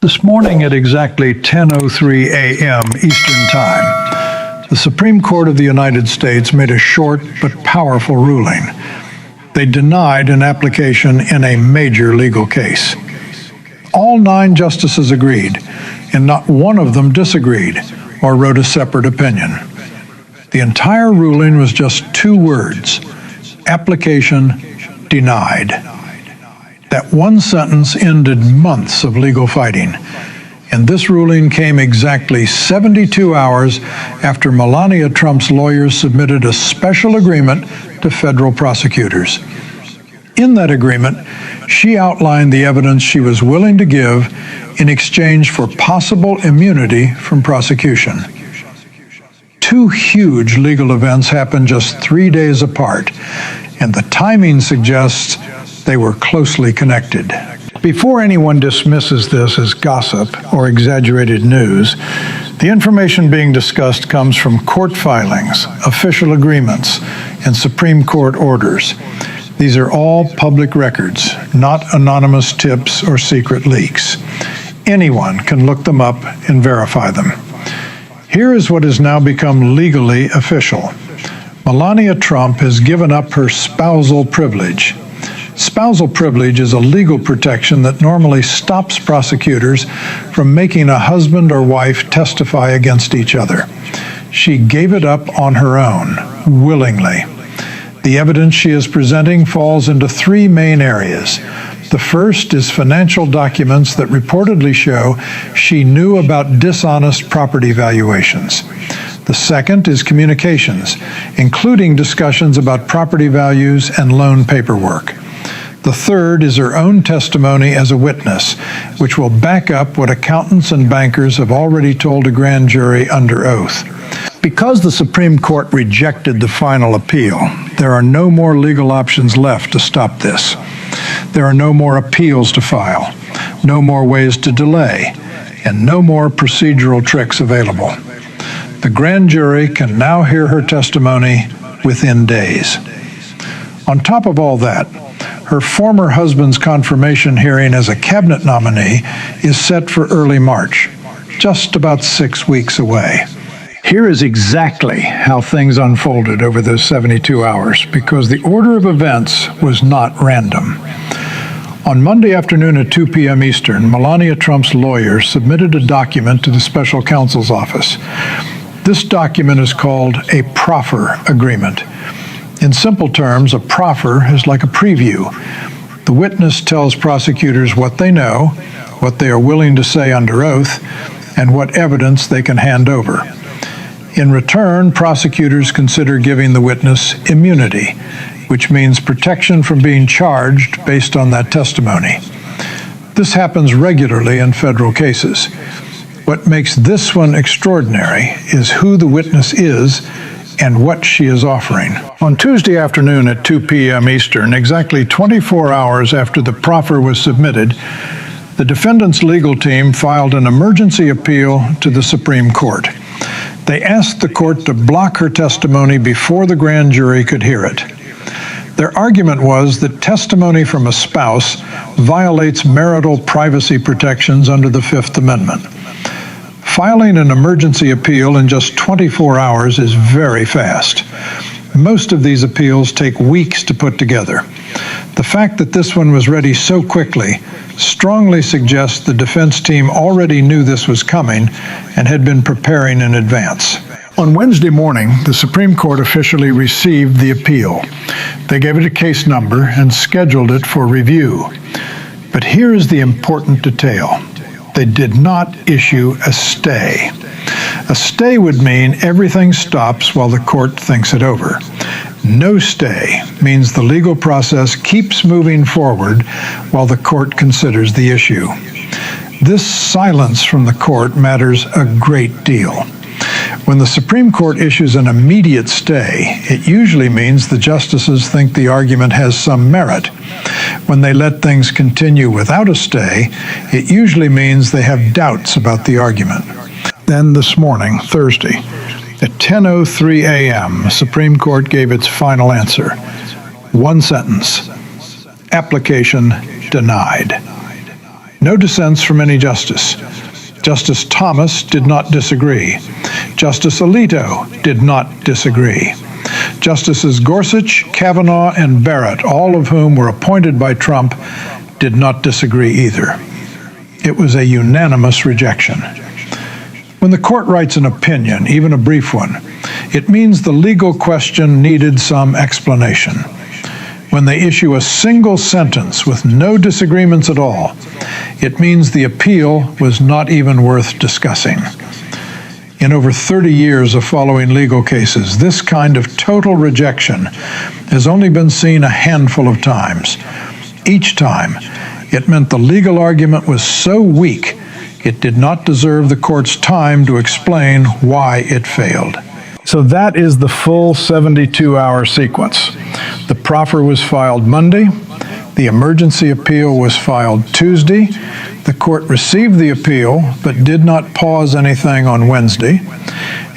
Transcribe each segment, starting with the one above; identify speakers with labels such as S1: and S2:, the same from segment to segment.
S1: This morning at exactly 10:03 a.m. Eastern Time, the Supreme Court of the United States made a short but powerful ruling. They denied an application in a major legal case. All 9 justices agreed, and not one of them disagreed or wrote a separate opinion. The entire ruling was just 2 words: application denied. That one sentence ended months of legal fighting, and this ruling came exactly 72 hours after Melania Trump's lawyers submitted a special agreement to federal prosecutors. In that agreement, she outlined the evidence she was willing to give in exchange for possible immunity from prosecution. 2 huge legal events happened just 3 days apart, and the timing suggests they were closely connected. Before anyone dismisses this as gossip or exaggerated news, the information being discussed comes from court filings, official agreements, and Supreme Court orders. These are all public records, not anonymous tips or secret leaks. Anyone can look them up and verify them. Here is what has now become legally official. Melania Trump has given up her spousal privilege. Spousal privilege is a legal protection that normally stops prosecutors from making a husband or wife testify against each other. She gave it up on her own, willingly. The evidence she is presenting falls into 3 main areas. The first is financial documents that reportedly show she knew about dishonest property valuations. The second is communications, including discussions about property values and loan paperwork. The third is her own testimony as a witness, which will back up what accountants and bankers have already told a grand jury under oath. Because the Supreme Court rejected the final appeal, there are no more legal options left to stop this. There are no more appeals to file, no more ways to delay, and no more procedural tricks available. The grand jury can now hear her testimony within days. On top of all that, her former husband's confirmation hearing as a cabinet nominee is set for early March, just about 6 weeks away. Here is exactly how things unfolded over those 72 hours, because the order of events was not random. On Monday afternoon at 2 p.m. Eastern, Melania Trump's lawyer submitted a document to the special counsel's office. This document is called a proffer agreement. In simple terms, a proffer is like a preview. The witness tells prosecutors what they know, what they are willing to say under oath, and what evidence they can hand over. In return, prosecutors consider giving the witness immunity, which means protection from being charged based on that testimony. This happens regularly in federal cases. What makes this one extraordinary is who the witness is and what she is offering. On Tuesday afternoon at 2 p.m. Eastern, exactly 24 hours after the proffer was submitted, the defendant's legal team filed an emergency appeal to the Supreme Court. They asked the court to block her testimony before the grand jury could hear it. Their argument was that testimony from a spouse violates marital privacy protections under the Fifth Amendment. Filing an emergency appeal in just 24 hours is very fast. Most of these appeals take weeks to put together. The fact that this one was ready so quickly strongly suggests the defense team already knew this was coming and had been preparing in advance. On Wednesday morning, the Supreme Court officially received the appeal. They gave it a case number and scheduled it for review. But here is the important detail. They did not issue a stay. A stay would mean everything stops while the court thinks it over. No stay means the legal process keeps moving forward while the court considers the issue. This silence from the court matters a great deal. When the Supreme Court issues an immediate stay, it usually means the justices think the argument has some merit. When they let things continue without a stay, it usually means they have doubts about the argument. Then this morning, Thursday, at 10:03 a.m., the Supreme Court gave its final answer. One sentence: application denied. No dissents from any justice. Justice Thomas did not disagree. Justice Alito did not disagree. Justices Gorsuch, Kavanaugh, and Barrett, all of whom were appointed by Trump, did not disagree either. It was a unanimous rejection. When the court writes an opinion, even a brief one, it means the legal question needed some explanation. When they issue a single sentence with no disagreements at all, it means the appeal was not even worth discussing. In over 30 years of following legal cases, this kind of total rejection has only been seen a handful of times. Each time, it meant the legal argument was so weak, it did not deserve the court's time to explain why it failed. So that is the full 72-hour sequence. The proffer was filed Monday. The emergency appeal was filed Tuesday. The court received the appeal, but did not pause anything on Wednesday,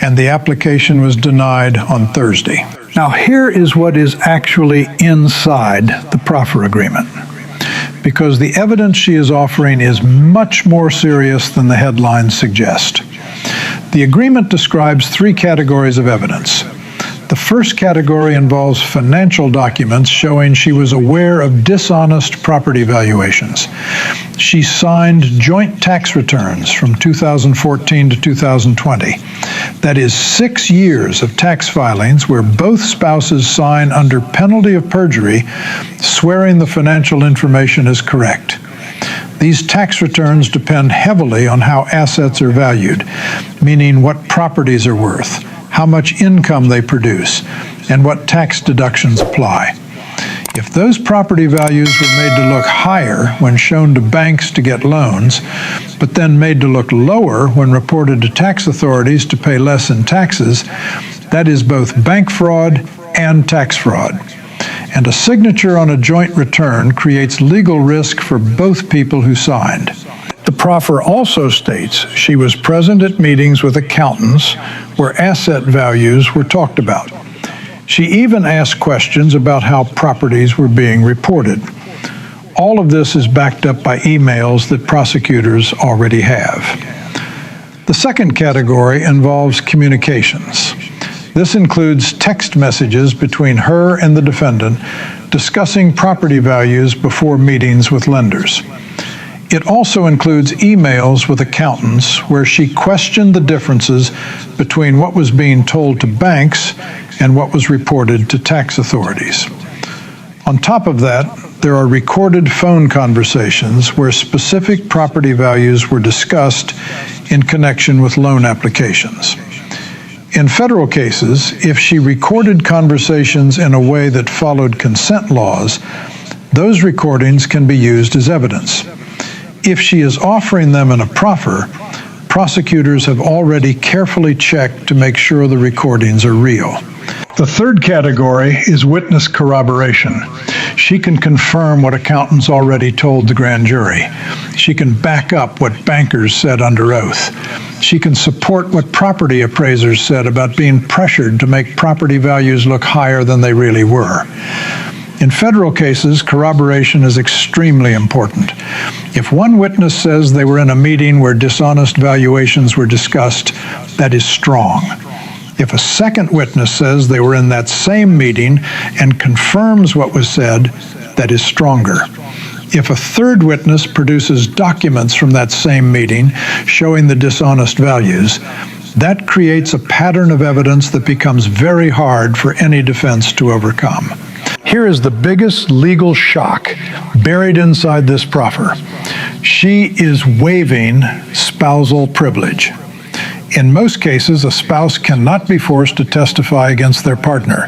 S1: and the application was denied on Thursday. Now, here is what is actually inside the proffer agreement, because the evidence she is offering is much more serious than the headlines suggest. The agreement describes 3 categories of evidence. The first category involves financial documents showing she was aware of dishonest property valuations. She signed joint tax returns from 2014 to 2020. That is 6 years of tax filings where both spouses sign under penalty of perjury, swearing the financial information is correct. These tax returns depend heavily on how assets are valued, meaning what properties are worth, how much income they produce, and what tax deductions apply. If those property values were made to look higher when shown to banks to get loans, but then made to look lower when reported to tax authorities to pay less in taxes, that is both bank fraud and tax fraud. And a signature on a joint return creates legal risk for both people who signed. The proffer also states she was present at meetings with accountants where asset values were talked about. She even asked questions about how properties were being reported. All of this is backed up by emails that prosecutors already have. The second category involves communications. This includes text messages between her and the defendant discussing property values before meetings with lenders. It also includes emails with accountants where she questioned the differences between what was being told to banks and what was reported to tax authorities. On top of that, there are recorded phone conversations where specific property values were discussed in connection with loan applications. In federal cases, if she recorded conversations in a way that followed consent laws, those recordings can be used as evidence. If she is offering them in a proffer, prosecutors have already carefully checked to make sure the recordings are real. The third category is witness corroboration. She can confirm what accountants already told the grand jury. She can back up what bankers said under oath. She can support what property appraisers said about being pressured to make property values look higher than they really were. In federal cases, corroboration is extremely important. If one witness says they were in a meeting where dishonest valuations were discussed, that is strong. If a second witness says they were in that same meeting and confirms what was said, that is stronger. If a third witness produces documents from that same meeting showing the dishonest values, that creates a pattern of evidence that becomes very hard for any defense to overcome. Here is the biggest legal shock buried inside this proffer. She is waiving spousal privilege. In most cases, a spouse cannot be forced to testify against their partner.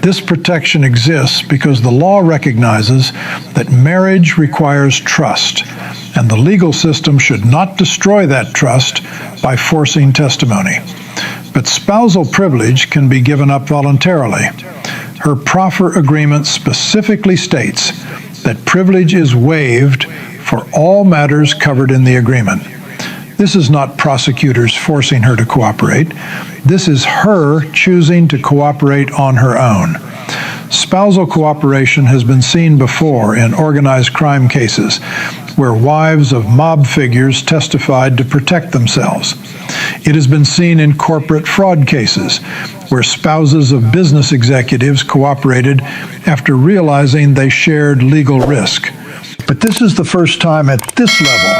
S1: This protection exists because the law recognizes that marriage requires trust, and the legal system should not destroy that trust by forcing testimony. But spousal privilege can be given up voluntarily. Her proffer agreement specifically states that privilege is waived for all matters covered in the agreement. This is not prosecutors forcing her to cooperate. This is her choosing to cooperate on her own. Spousal cooperation has been seen before in organized crime cases, where wives of mob figures testified to protect themselves. It has been seen in corporate fraud cases, where spouses of business executives cooperated after realizing they shared legal risk. But this is the first time at this level,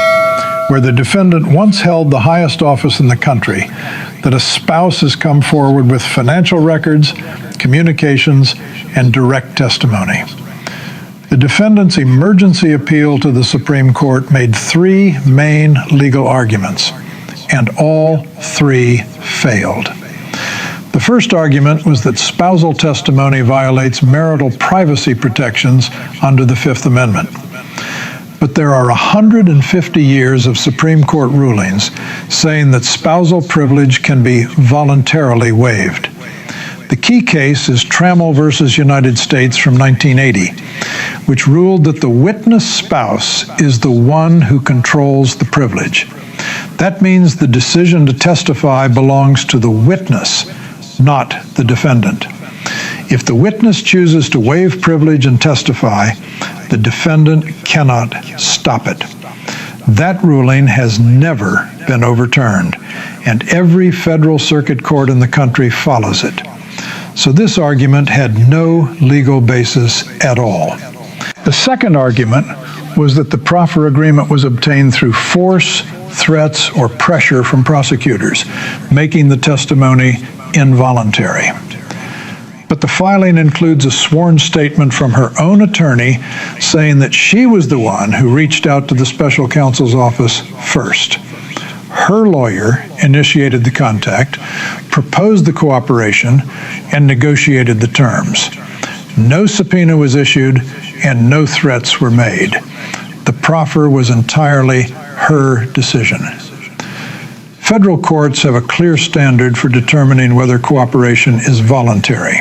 S1: where the defendant once held the highest office in the country, that a spouse has come forward with financial records, communications, and direct testimony. The defendant's emergency appeal to the Supreme Court made three main legal arguments, and all three failed. The first argument was that spousal testimony violates marital privacy protections under the Fifth Amendment. But there are 150 years of Supreme Court rulings saying that spousal privilege can be voluntarily waived. The key case is Trammell versus United States from 1980, which ruled that the witness spouse is the one who controls the privilege. That means the decision to testify belongs to the witness, not the defendant. If the witness chooses to waive privilege and testify, the defendant cannot stop it. That ruling has never been overturned, and every federal circuit court in the country follows it. So this argument had no legal basis at all. The second argument was that the proffer agreement was obtained through force, threats, or pressure from prosecutors, making the testimony involuntary. But the filing includes a sworn statement from her own attorney saying that she was the one who reached out to the special counsel's office first. Her lawyer initiated the contact, proposed the cooperation, and negotiated the terms. No subpoena was issued, and no threats were made. The proffer was entirely her decision. Federal courts have a clear standard for determining whether cooperation is voluntary.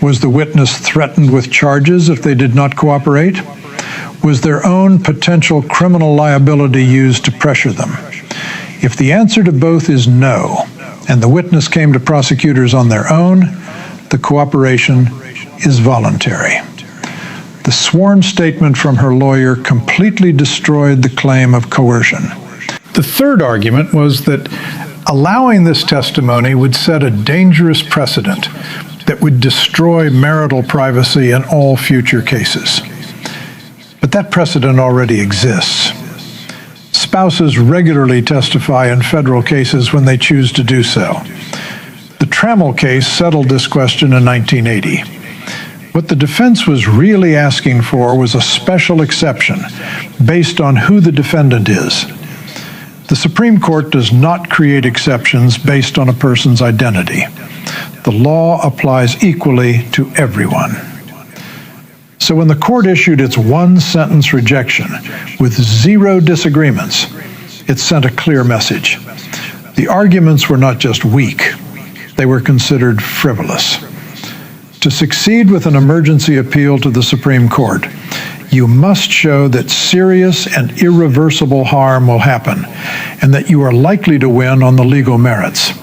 S1: Was the witness threatened with charges if they did not cooperate? Was their own potential criminal liability used to pressure them? If the answer to both is no, and the witness came to prosecutors on their own, the cooperation is voluntary. The sworn statement from her lawyer completely destroyed the claim of coercion. The third argument was that allowing this testimony would set a dangerous precedent that would destroy marital privacy in all future cases. But that precedent already exists. Spouses regularly testify in federal cases when they choose to do so. The Trammell case settled this question in 1980. What the defense was really asking for was a special exception based on who the defendant is. The Supreme Court does not create exceptions based on a person's identity. The law applies equally to everyone. So when the court issued its one-sentence rejection with zero disagreements, it sent a clear message. The arguments were not just weak, they were considered frivolous. To succeed with an emergency appeal to the Supreme Court, you must show that serious and irreversible harm will happen, and that you are likely to win on the legal merits.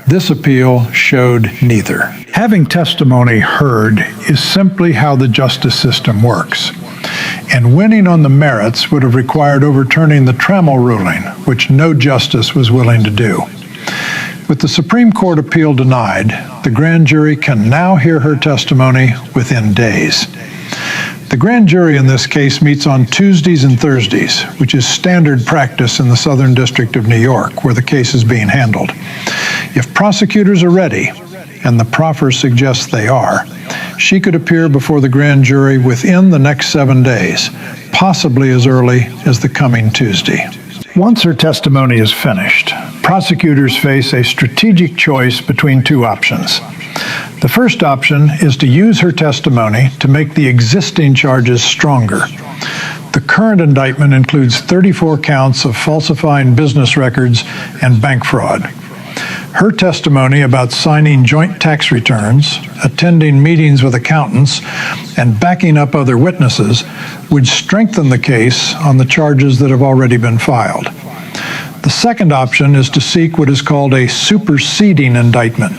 S1: This appeal showed neither. Having testimony heard is simply how the justice system works, and winning on the merits would have required overturning the Trammell ruling, which no justice was willing to do. With the Supreme Court appeal denied, the grand jury can now hear her testimony within days. The grand jury in this case meets on Tuesdays and Thursdays, which is standard practice in the Southern District of New York, where the case is being handled. If prosecutors are ready, and the proffer suggests they are, she could appear before the grand jury within the next 7 days, possibly as early as the coming Tuesday. Once her testimony is finished, prosecutors face a strategic choice between two options. The first option is to use her testimony to make the existing charges stronger. The current indictment includes 34 counts of falsifying business records and bank fraud. Her testimony about signing joint tax returns, attending meetings with accountants, and backing up other witnesses would strengthen the case on the charges that have already been filed. The second option is to seek what is called a superseding indictment,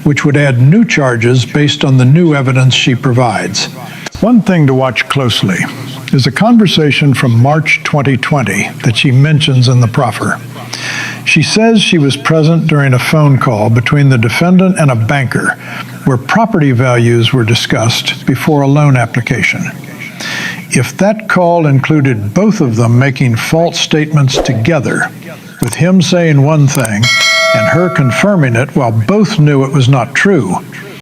S1: which would add new charges based on the new evidence she provides. One thing to watch closely is a conversation from March 2020 that she mentions in the proffer. She says she was present during a phone call between the defendant and a banker where property values were discussed before a loan application. If that call included both of them making false statements together, with him saying one thing and her confirming it while both knew it was not true,